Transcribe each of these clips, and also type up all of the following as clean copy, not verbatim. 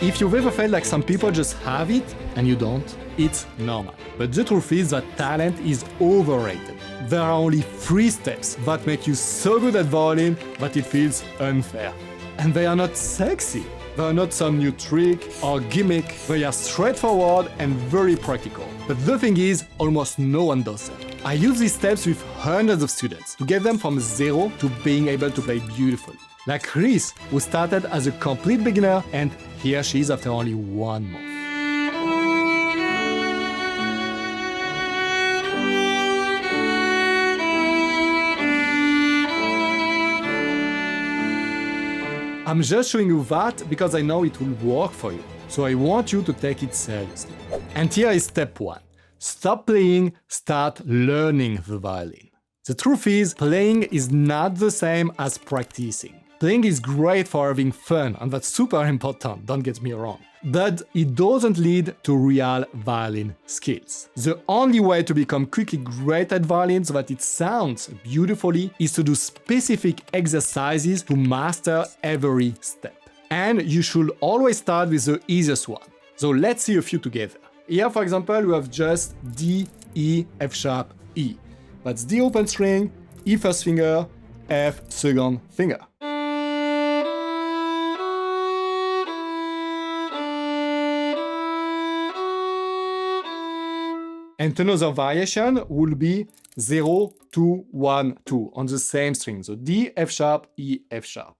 If you've ever felt like some people just have it and you don't, it's normal. But the truth is that talent is overrated. There are only 3 steps that make you so good at violin that it feels unfair. And they are not sexy. They are not some new trick or gimmick. They are straightforward and very practical. But the thing is, almost no one does them. I use these steps with hundreds of students to get them from zero to being able to play beautifully. Like Chris, who started as a complete beginner, and here she is after only 1 month. I'm just showing you that because I know it will work for you, so I want you to take it seriously. And here is step 1. Stop playing, start learning the violin. The truth is, playing is not the same as practicing. Playing is great for having fun, and that's super important, don't get me wrong. But it doesn't lead to real violin skills. The only way to become quickly great at violin so that it sounds beautifully is to do specific exercises to master every step. And you should always start with the easiest one. So let's see a few together. Here, for example, we have just D, E, F sharp, E. That's D open string, E first finger, F second finger. And another variation will be 0, 2, 1, 2 on the same string. So D, F sharp, E, F sharp.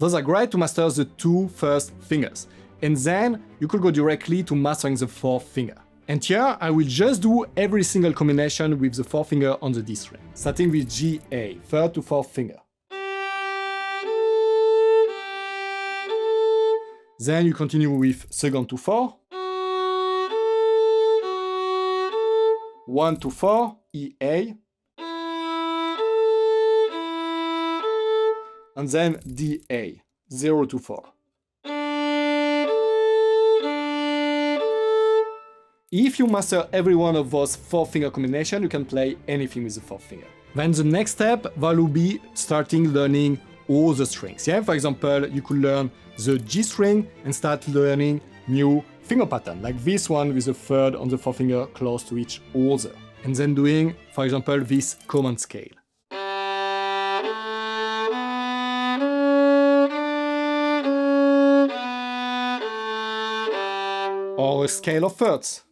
Those are great to master the 2 first fingers. And then you could go directly to mastering the 4th finger. And here I will just do every single combination with the 4th finger on the D string. Starting with G, A, 3rd to 4th finger. Then you continue with 2nd to 4. 1 to 4, E, A. And then D, A, 0 to 4. If you master every one of those 4-finger combinations, you can play anything with the 4th finger. Then the next step will be starting learning all the strings. Yeah, for example, you could learn the G string and start learning new finger pattern, like this one with the 3rd on the 4th finger close to each other. And then doing, for example, this common scale. Or a scale of thirds.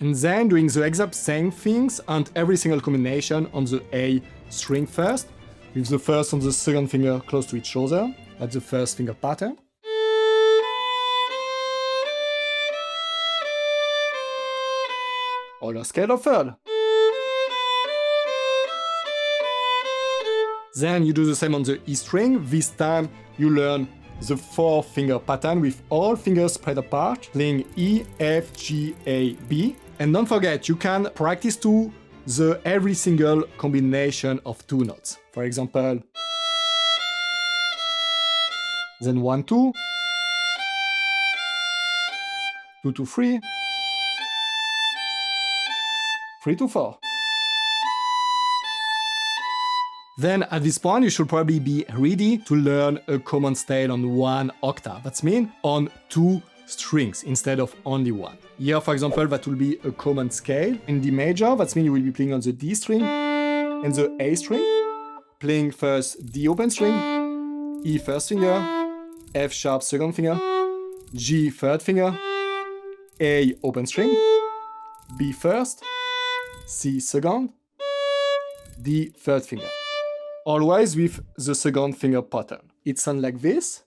And then doing the exact same things and every single combination on the A string first, with the 1st on the 2nd finger close to each other, that's the 1st finger pattern. Or a scale of 3rd. Then you do the same on the E string. This time you learn the 4-finger pattern with all fingers spread apart, playing E, F, G, A, B. And don't forget, you can practice too the every single combination of 2 notes. For example, then 1, 2, 2 to 3, 3 to 4. Then at this point, you should probably be ready to learn a common scale on 1 octave. That's mean on 2 strings instead of only 1. Here, for example, that will be a common scale. In D major, that means you will be playing on the D string and the A string, playing first D open string, E first finger, F sharp 2nd finger, G 3rd finger, A open string, B first, C 2nd, D 3rd finger. Always with the 2nd finger pattern. It sounds like this.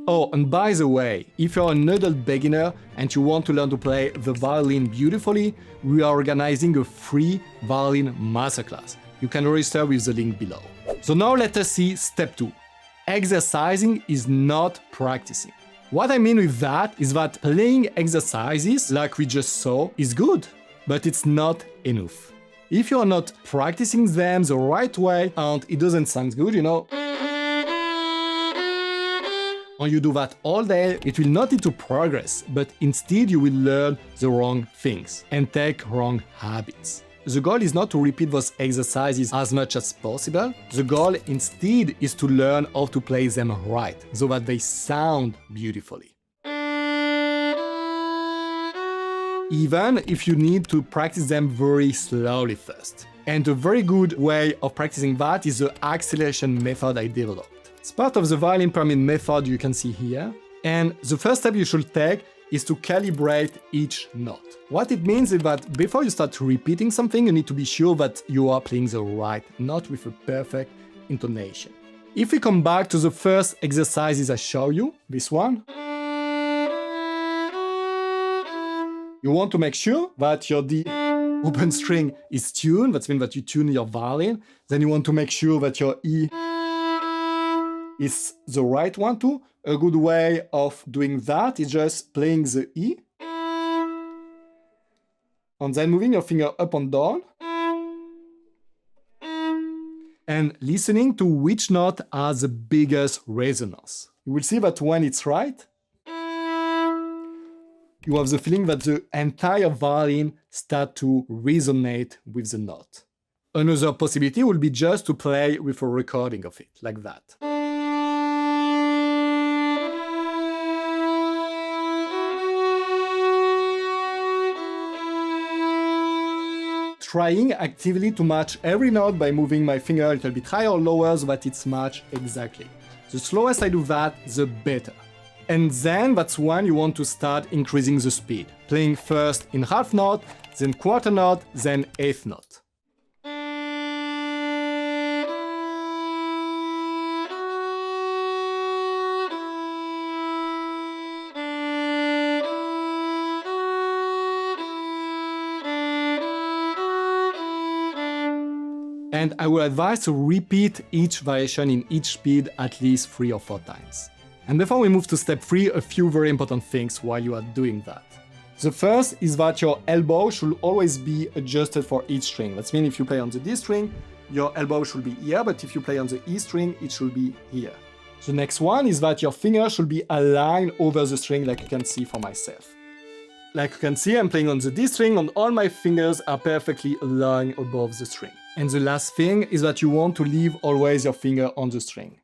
Oh, and by the way, if you're an adult beginner and you want to learn to play the violin beautifully, we are organizing a free violin masterclass. You can register with the link below. So now let us see step 2. Exercising is not practicing. What I mean with that is that playing exercises like we just saw is good, but it's not enough. If you are not practicing them the right way and it doesn't sound good, and you do that all day, it will not lead to progress, but instead you will learn the wrong things and take wrong habits. The goal is not to repeat those exercises as much as possible. The goal instead is to learn how to play them right, so that they sound beautifully. Even if you need to practice them very slowly first. And a very good way of practicing that is the acceleration method I developed. It's part of the Violin Pyramid Method you can see here. And the first step you should take is to calibrate each note. What it means is that before you start repeating something, you need to be sure that you are playing the right note with a perfect intonation. If we come back to the first exercises I show you, this one, you want to make sure that your D open string is tuned, that means that you tune your violin. Then you want to make sure that your E is the right one too. A good way of doing that is just playing the E and then moving your finger up and down and listening to which note has the biggest resonance. You will see that when it's right, you have the feeling that the entire violin starts to resonate with the note. Another possibility would be just to play with a recording of it, like that. Trying actively to match every note by moving my finger a little bit higher or lower so that it's matched exactly. The slowest I do that, the better. And then that's when you want to start increasing the speed, playing first in half note, then quarter note, then eighth note. And I will advise to repeat each variation in each speed at least 3 or 4 times. And before we move to step 3, a few very important things while you are doing that. The first is that your elbow should always be adjusted for each string. That means if you play on the D string, your elbow should be here, but if you play on the E string, it should be here. The next one is that your finger should be aligned over the string like you can see for myself. Like you can see, I'm playing on the D string and all my fingers are perfectly aligned above the string. And the last thing is that you want to leave always your finger on the string,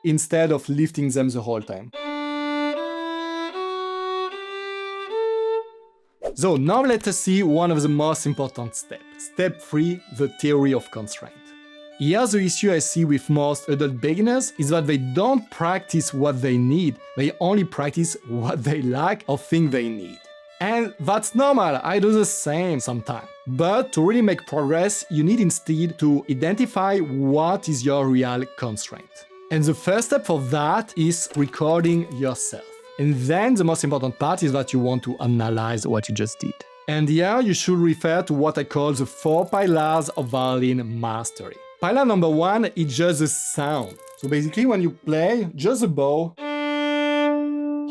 instead of lifting them the whole time. So now let us see one of the most important steps. Step 3, the theory of constraint. Here's the issue I see with most adult beginners is that they don't practice what they need, they only practice what they like or think they need. And that's normal, I do the same sometimes. But to really make progress, you need instead to identify what is your real constraint. And the first step for that is recording yourself. And then the most important part is that you want to analyze what you just did. And here you should refer to what I call the 4 pillars of violin mastery. Pillar number 1 is just the sound. So basically when you play just the bow,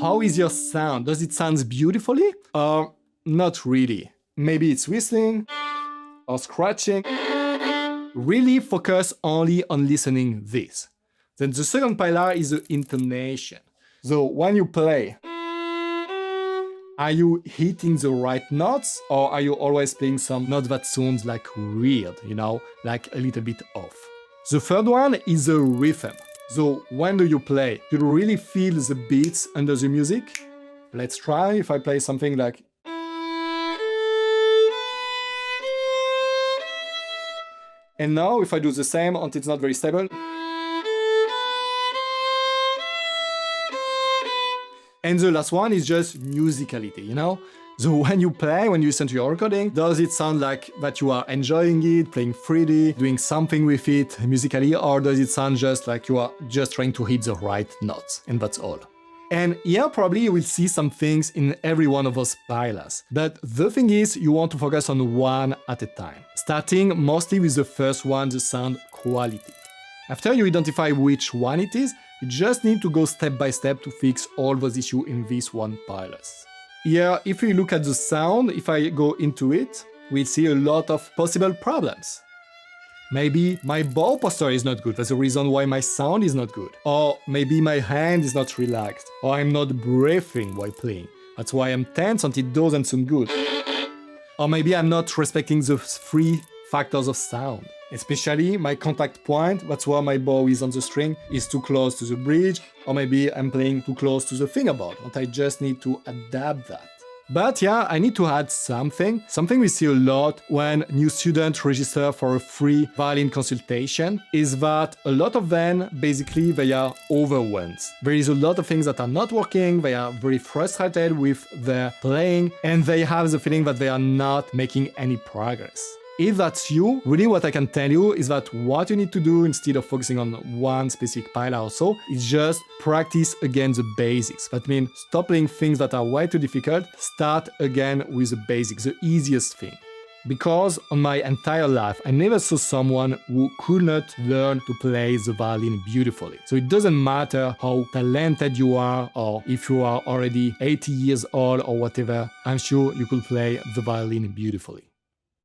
how is your sound? Does it sound beautifully? Or not really? Maybe it's whistling or scratching. Really focus only on listening this. Then the second pillar is the intonation. So when you play, are you hitting the right notes or are you always playing some notes that sounds like weird, like a little bit off? The third one is the rhythm. So when do you play? Do you really feel the beats under the music? Let's try if I play something like... And now if I do the same and it's not very stable... And the last one is just musicality, So when you play, when you listen to your recording, does it sound like that you are enjoying it, playing freely, doing something with it musically, or does it sound just like you are just trying to hit the right notes, and that's all? And here probably you will see some things in every one of those pillars. But the thing is, you want to focus on one at a time, starting mostly with the first one, the sound quality. After you identify which one it is, you just need to go step by step to fix all those issues in this one playlist. Here, if we look at the sound, if I go into it, we see a lot of possible problems. Maybe my bow posture is not good, that's the reason why my sound is not good. Or maybe my hand is not relaxed, or I'm not breathing while playing. That's why I'm tense and it doesn't sound good. Or maybe I'm not respecting the 3 factors of sound. Especially my contact point, that's where my bow is on the string, is too close to the bridge, or maybe I'm playing too close to the fingerboard, and I just need to adapt that. But yeah, I need to add something we see a lot when new students register for a free violin consultation, is that a lot of them, basically, they are overwhelmed. There is a lot of things that are not working, they are very frustrated with their playing, and they have the feeling that they are not making any progress. If that's you, really what I can tell you is that what you need to do instead of focusing on one specific pile or so is just practice again the basics. That means stop playing things that are way too difficult, start again with the basics, the easiest thing. Because on my entire life, I never saw someone who could not learn to play the violin beautifully. So it doesn't matter how talented you are or if you are already 80 years old or whatever, I'm sure you could play the violin beautifully.